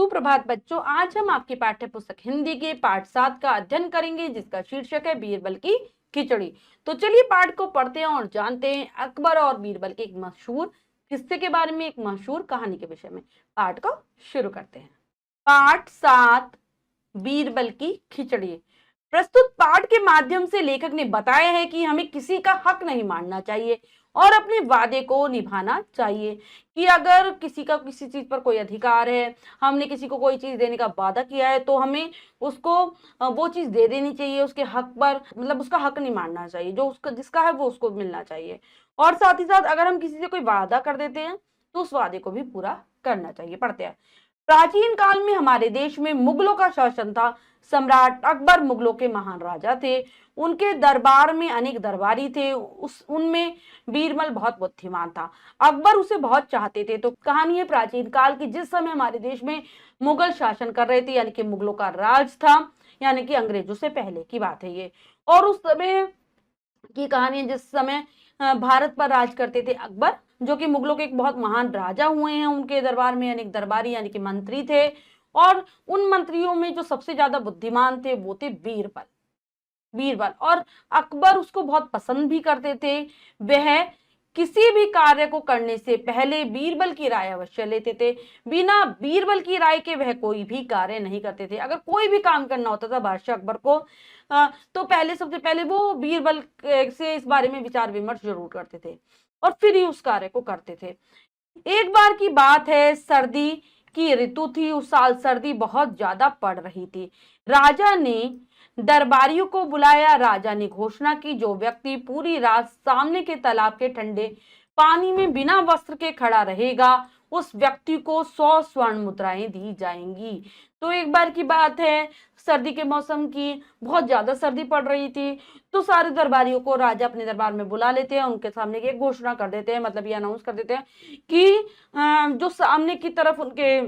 सुप्रभात बच्चों, आज हम आपकी पाठ्य पुस्तक हिंदी के पाठ 7 का अध्ययन करेंगे जिसका शीर्षक है बीरबल की खिचड़ी। तो चलिए पाठ को पढ़ते हैं और जानते हैं अकबर और बीरबल के एक मशहूर किस्से के बारे में, एक मशहूर कहानी के विषय में। पाठ को शुरू करते हैं। पाठ 7, बीरबल की खिचड़ी। प्रस्तुत पाठ के माध्यम से लेखक ने बताया है कि हमें किसी का हक नहीं मानना चाहिए और अपने वादे को निभाना चाहिए। कि अगर किसी का किसी चीज पर कोई अधिकार है, हमने किसी को कोई चीज देने का वादा किया है, तो हमें उसको वो चीज दे देनी चाहिए। उसके हक पर मतलब उसका हक नहीं मानना चाहिए, जो उसका जिसका है वो उसको मिलना चाहिए। और साथ ही साथ अगर हम किसी से कोई वादा कर देते हैं तो उस वादे को भी पूरा करना चाहिए। पढ़ते हैं। प्राचीन काल में हमारे देश में मुगलों का शासन था। सम्राट अकबर मुगलों के महान राजा थे। उनके दरबार में अनेक दरबारी थे। उनमें बीरबल बहुत बुद्धिमान था। अकबर उसे बहुत चाहते थे। तो कहानी है प्राचीन काल की, जिस समय हमारे देश में मुगल शासन कर रहे थे, यानी कि मुगलों का राज था, यानी कि अंग्रेजों से पहले की बात है ये। और उस समय की कहानी है जिस समय भारत पर राज करते थे अकबर, जो कि मुगलों के एक बहुत महान राजा हुए हैं। उनके दरबार में अनेक दरबारी यानी कि मंत्री थे। और उन मंत्रियों में जो सबसे ज्यादा बुद्धिमान थे वो थे बीरबल। बीरबल और अकबर उसको बहुत पसंद भी करते थे। वह किसी भी कार्य को करने से पहले बीरबल की राय अवश्य लेते थे। बिना बीरबल की राय के वह कोई भी कार्य नहीं करते थे। अगर कोई भी काम करना होता था बादशाह अकबर को, तो सबसे पहले वो बीरबल से इस बारे में विचार विमर्श जरूर करते थे और फिर ही उस कार्य को करते थे। एक बार की बात है, सर्दी की ऋतु थी। उस साल सर्दी बहुत ज्यादा पड़ रही थी। राजा ने दरबारियों को बुलाया। राजा ने घोषणा की, जो व्यक्ति पूरी रात सामने के तालाब के ठंडे पानी में बिना वस्त्र के खड़ा रहेगा, उस व्यक्ति को 100 स्वर्ण मुद्राएं दी जाएंगी। तो एक बार की बात है, सर्दी के मौसम की, बहुत ज्यादा सर्दी पड़ रही थी। तो सारे दरबारियों को राजा अपने दरबार में बुला लेते हैं। उनके सामने एक घोषणा कर देते हैं, मतलब ये अनाउंस कर देते हैं कि जो सामने की तरफ उनके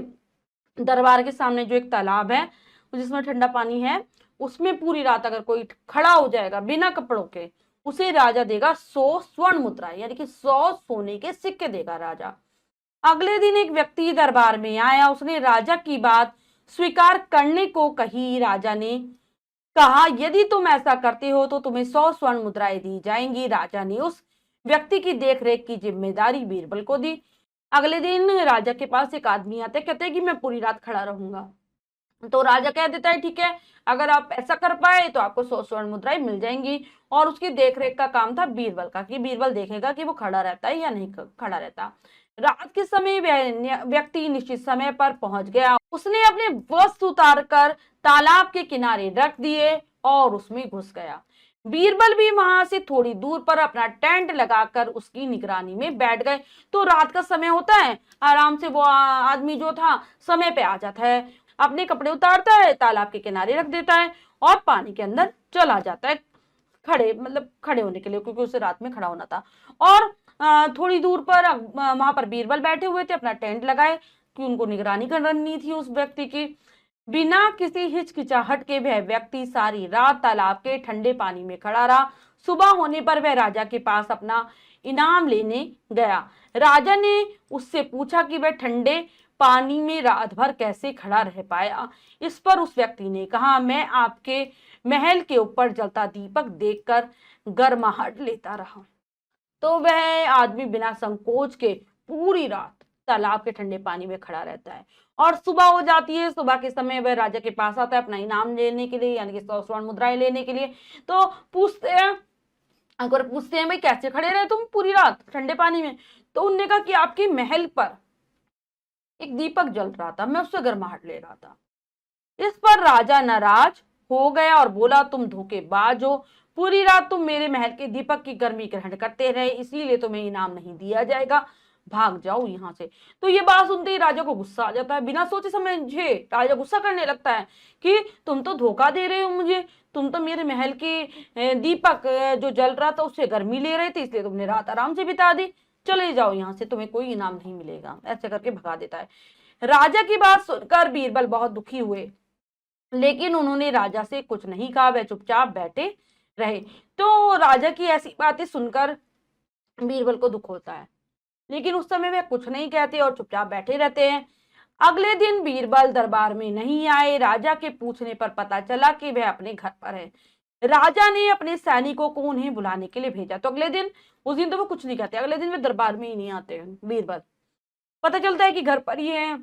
दरबार के सामने जो एक तालाब है जिसमें ठंडा पानी है, उसमें पूरी रात अगर कोई खड़ा हो जाएगा बिना कपड़ों के, उसे राजा देगा 100 स्वर्ण मुद्राएं, यानी कि 100 सोने के सिक्के देगा राजा। अगले दिन एक व्यक्ति दरबार में आया। उसने राजा की बात स्वीकार करने को कही। राजा ने कहा, यदि तुम ऐसा करते हो तो तुम्हें 100 स्वर्ण मुद्राएं दी जाएंगी। राजा ने उस व्यक्ति की देखरेख की जिम्मेदारी बीरबल को दी। अगले दिन राजा के पास एक आदमी आता है, कहते हैं कि मैं पूरी रात खड़ा रहूंगा। तो राजा कह देता है, ठीक है, अगर आप ऐसा कर पाए तो आपको 100 स्वर्ण मुद्राएं मिल जाएंगी। और उसकी देखरेख का काम था बीरबल का, कि बीरबल देखेगा कि वो खड़ा रहता है या नहीं खड़ा रहता। रात के समय व्यक्ति निश्चित समय पर पहुंच गया। उसने अपने वस्त्र उतार कर तालाब के किनारे रख दिए और उसमें घुस गया। बीरबल भी वहां से थोड़ी दूर पर अपना टेंट लगाकर उसकी निगरानी में बैठ गए। तो रात का समय होता है, आराम से वो आदमी जो था समय पे आ जाता है, अपने कपड़े उतारता है, तालाब के किनारे रख देता है और पानी के अंदर चला जाता है, खड़े होने के लिए, क्योंकि उसे रात में खड़ा होना था। और थोड़ी दूर पर वहां पर बीरबल बैठे हुए थे, अपना टेंट लगाए, कि उनको निगरानी करनी थी उस व्यक्ति की। बिना किसी हिचकिचाहट के वह व्यक्ति सारी रात तालाब के ठंडे पानी में खड़ा रहा। सुबह होने पर वह राजा के पास अपना इनाम लेने गया। राजा ने उससे पूछा कि वह ठंडे पानी में रात भर कैसे खड़ा रह पाया। इस पर उस व्यक्ति ने कहा, मैं आपके महल के ऊपर जलता दीपक देखकर गर्माहट लेता रहा। तो वह आदमी बिना संकोच के पूरी रात तालाब के ठंडे पानी में खड़ा रहता है। और सुबह हो जाती है। सुबह के समय वह राजा के पास आता है अपना इनाम लेने के लिए, यानी कि 100 स्वर्ण मुद्राएं लेने के लिए। तो पूछते हैं, अगर पूछते हैं, भाई कैसे खड़े रहे तुम पूरी रात ठंडे पानी में? तो उन्होंने कहा कि आपके महल पर एक दीपक जल रहा था, मैं उससे गर्माहट ले रहा था। इस पर राजा नाराज हो गया और बोला, तुम धोखेबाज हो। पूरी रात तुम मेरे महल के दीपक की गर्मी ग्रहण करते रहे, इसीलिए तुम्हें इनाम नहीं दिया जाएगा, भाग जाओ यहाँ से। तो ये बात सुनते ही राजा को गुस्सा आ जाता है। बिना सोचे समझे राजा गुस्सा करने लगता है कि तुम तो धोखा दे रहे हो मुझे, तुम तो मेरे महल के दीपक जो जल रहा था उससे गर्मी ले रहे थे, इसलिए तुमने रात आराम से बिता दी, चले जाओ यहाँ से, तुम्हें कोई इनाम नहीं मिलेगा। ऐसे करके भगा देता है। राजा की बात सुनकर बीरबल बहुत दुखी हुए, लेकिन उन्होंने राजा से कुछ नहीं कहा, वह चुपचाप बैठे रहे। तो राजा की ऐसी बातें सुनकर बीरबल को दुख होता है, लेकिन उस समय वह कुछ नहीं कहते और चुपचाप बैठे रहते हैं। अगले दिन बीरबल दरबार में नहीं आए। राजा के पूछने पर पता चला कि वह अपने घर पर है। राजा ने अपने सैनिकों को उन्हें बुलाने के लिए भेजा। तो अगले दिन, उस दिन तो वो कुछ नहीं कहते, अगले दिन वे दरबार में ही नहीं आते बीरबल। पता चलता है कि घर पर ही है।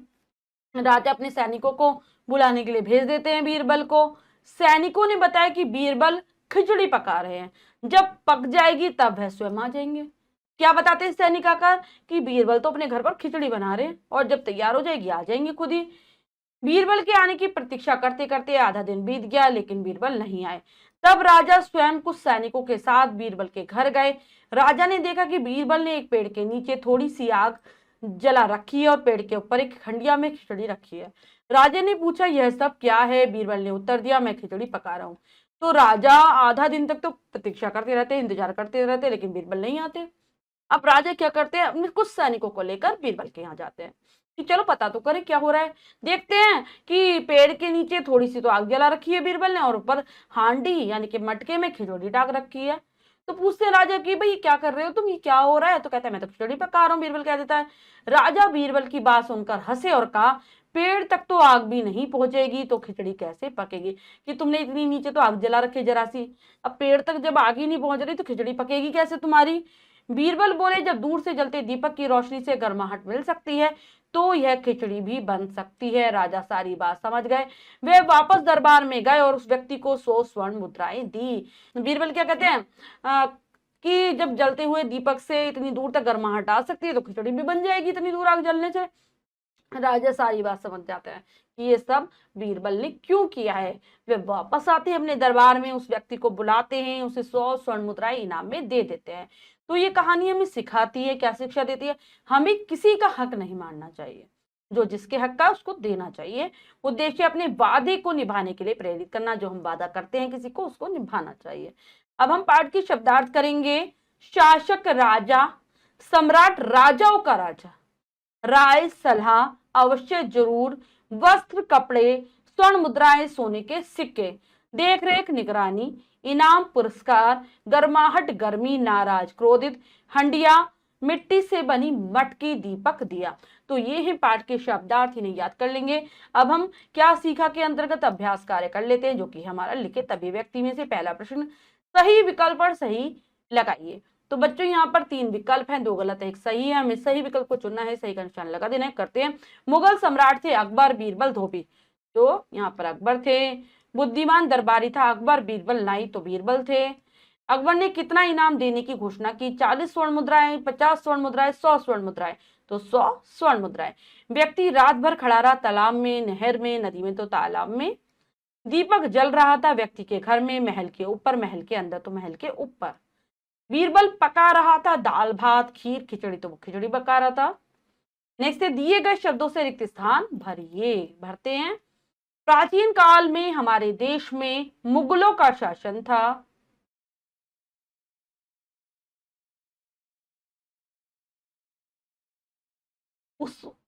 राजा अपने सैनिकों को बुलाने के लिए भेज देते हैं बीरबल को। सैनिकों ने बताया कि बीरबल खिचड़ी पका रहे हैं, जब पक जाएगी तब वह स्वयं आ जाएंगे। क्या बताते हैं सैनिक आकर कि बीरबल तो अपने घर पर खिचड़ी बना रहे हैं और जब तैयार हो जाएगी आ जाएंगे खुद ही। बीरबल के आने की प्रतीक्षा करते करते आधा दिन बीत गया, लेकिन बीरबल नहीं आए। तब राजा स्वयं कुछ सैनिकों के साथ बीरबल के घर गए। राजा ने देखा कि बीरबल ने एक पेड़ के नीचे थोड़ी सी आग जला रखी है और पेड़ के ऊपर एक खंडिया में खिचड़ी रखी है। राजा ने पूछा, यह सब क्या है? बीरबल ने उत्तर दिया, मैं खिचड़ी पका रहा हूँ। तो राजा आधा दिन तक तो प्रतीक्षा करते रहते, इंतजार करते रहते, लेकिन बीरबल नहीं आते। अब राजा क्या करते हैं, अपने कुछ सैनिकों को लेकर बीरबल के यहाँ जाते हैं कि चलो पता तो करें क्या हो रहा है। देखते हैं कि पेड़ के नीचे थोड़ी सी तो आग जला रखी है बीरबल ने और ऊपर हांडी यानी कि मटके में खिचड़ी डाल रखी है। तो पूछते हैं राजा की, भाई क्या कर रहे हो तुम, ये क्या हो रहा है? तो कहता है मैं तो खिचड़ी पका रहा हूँ। बीरबल कह देता है। राजा बीरबल की बात सुनकर हंसे और कहा, पेड़ तक तो आग भी नहीं पहुंचेगी तो खिचड़ी कैसे पकेगी? कि तुमने इतनी नीचे तो आग जला रखी जरा सी, अब पेड़ तक जब आग ही नहीं पहुंच रही तो खिचड़ी पकेगी कैसे तुम्हारी? बीरबल बोले, जब दूर से जलते दीपक की रोशनी से गर्माहट मिल सकती है तो यह खिचड़ी भी बन सकती है। राजा सारी बात समझ गए। वे वापस दरबार में गए और उस व्यक्ति को 100 स्वर्ण मुद्राएं दी। बीरबल क्या कहते हैं कि जब जलते हुए दीपक से इतनी दूर तक गर्माहट आ सकती है तो खिचड़ी भी बन जाएगी इतनी दूर आग जलने से। राजा सारी बात समझ जाते हैं कि ये सब बीरबल ने क्यों किया है। वे वापस आते हैं अपने दरबार में, उस व्यक्ति को बुलाते हैं, उसे 100 स्वर्ण मुद्राएं इनाम में दे देते हैं। तो ये कहानी हमें सिखाती है, क्या शिक्षा देती है? हमें किसी का हक नहीं मानना चाहिए, जो जिसके हक का उसको देना चाहिए। उद्देश्य अपने वादे को निभाने के लिए प्रेरित करना, जो हम वादा करते हैं किसी को उसको निभाना चाहिए। अब हम पाठ की शब्दार्थ करेंगे। शासक राजा, सम्राट राजाओं का राजा, राय सलाह अवश्य जरूर, वस्त्र कपड़े, स्वर्ण मुद्राएं सोने के सिक्के, देख रेख निगरानी, इनाम पुरस्कार, गर्माहट गर्मी नाराज क्रोधित, हंडिया मिट्टी से बनी मटकी दीपक दिया। तो ये है पाठ के शब्दार्थ, इन्हें याद कर लेंगे। अब हम क्या सीखा के अंतर्गत अभ्यास कार्य कर लेते हैं, जो कि हमारा लिखित अभिव्यक्ति में से पहला प्रश्न, सही विकल्प पर सही लगाइए। तो बच्चों यहाँ पर 3 विकल्प हैं, 2 गलत है 1 सही है। हमें सही विकल्प को चुनना है, सही का निशान लगा देना है। करते हैं। मुगल सम्राट थे अकबर, बीरबल धोबी, तो यहाँ पर अकबर थे। बुद्धिमान दरबारी था अकबर, बीरबल नाई, तो बीरबल थे। अकबर ने कितना इनाम देने की घोषणा की? 40 स्वर्ण मुद्राएं, 50 स्वर्ण मुद्राएं, 100 स्वर्ण मुद्राएं, तो 100 स्वर्ण मुद्राएं। व्यक्ति रात भर खड़ा रहा, तालाब में, नहर में, नदी में, तो तालाब में। दीपक जल रहा था व्यक्ति के घर में, महल के ऊपर, महल के अंदर, तो महल के ऊपर। बीरबल पका रहा था दाल भात खीर खिचड़ी, तो वो खिचड़ी पका रहा था। नेक्स्ट है, दिए गए शब्दों से रिक्त स्थान भरिए। भरते हैं। प्राचीन काल में हमारे देश में मुगलों का शासन था।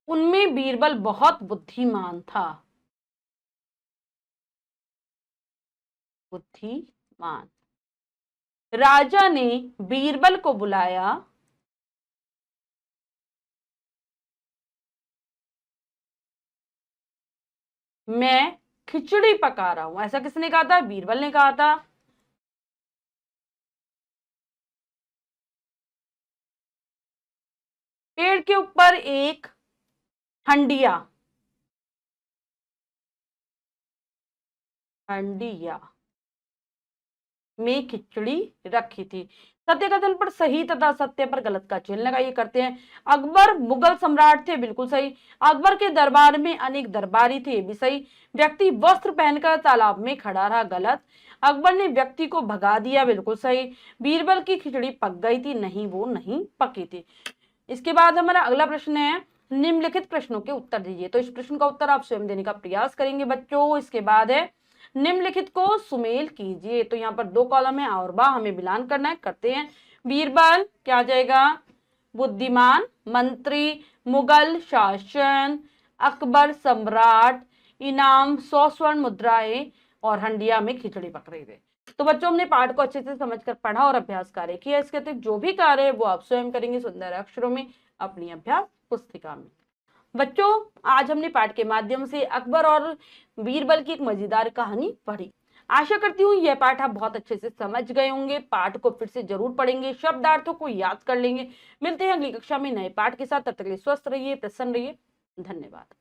उनमें बीरबल बहुत बुद्धिमान था। बुद्धिमान। राजा ने बीरबल को बुलाया। मैं खिचड़ी पका रहा हूं, ऐसा किसने कहा था? बीरबल ने कहा था। पेड़ के ऊपर एक हंडिया, हंडिया में खिचड़ी रखी थी। सत्य कथन पर सही तथा सत्य पर गलत का चिन्ह लगाइए। करते हैं। अकबर मुगल सम्राट थे, बिल्कुल सही। अकबर के दरबार में अनेक दरबारी थे, भी सही। व्यक्ति वस्त्र पहनकर तालाब में खड़ा रहा, गलत। अकबर ने व्यक्ति को भगा दिया, बिल्कुल सही। बीरबल की खिचड़ी पक गई थी, नहीं वो नहीं पकी थी। इसके बाद हमारा अगला प्रश्न है, निम्नलिखित प्रश्नों के उत्तर दीजिए। तो इस प्रश्न का उत्तर आप स्वयं देने का प्रयास करेंगे बच्चों। इसके बाद है, निम्नलिखित को सुमेल कीजिए। तो यहाँ पर 2 कॉलम है, और बा हमें मिलान करना है। करते हैं। बीरबल क्या आ जाएगा? बुद्धिमान, मंत्री, मुगल शासन, अकबर सम्राट, इनाम 100 स्वर्ण मुद्राएं, और हंडिया में खिचड़ी पक रही थी। तो बच्चों, हमने पाठ को अच्छे से समझकर पढ़ा और अभ्यास कार्य किया। इसके अतिरिक्त जो भी कार्य है वो आप स्वयं करेंगे सुंदर अक्षरों में अपनी अभ्यास पुस्तिका में। बच्चों, आज हमने पाठ के माध्यम से अकबर और बीरबल की एक मजेदार कहानी पढ़ी। आशा करती हूँ यह पाठ आप बहुत अच्छे से समझ गए होंगे। पाठ को फिर से जरूर पढ़ेंगे, शब्दार्थों को याद कर लेंगे। मिलते हैं अगली कक्षा में नए पाठ के साथ। तब तक के लिए स्वस्थ रहिए, प्रसन्न रहिए। धन्यवाद।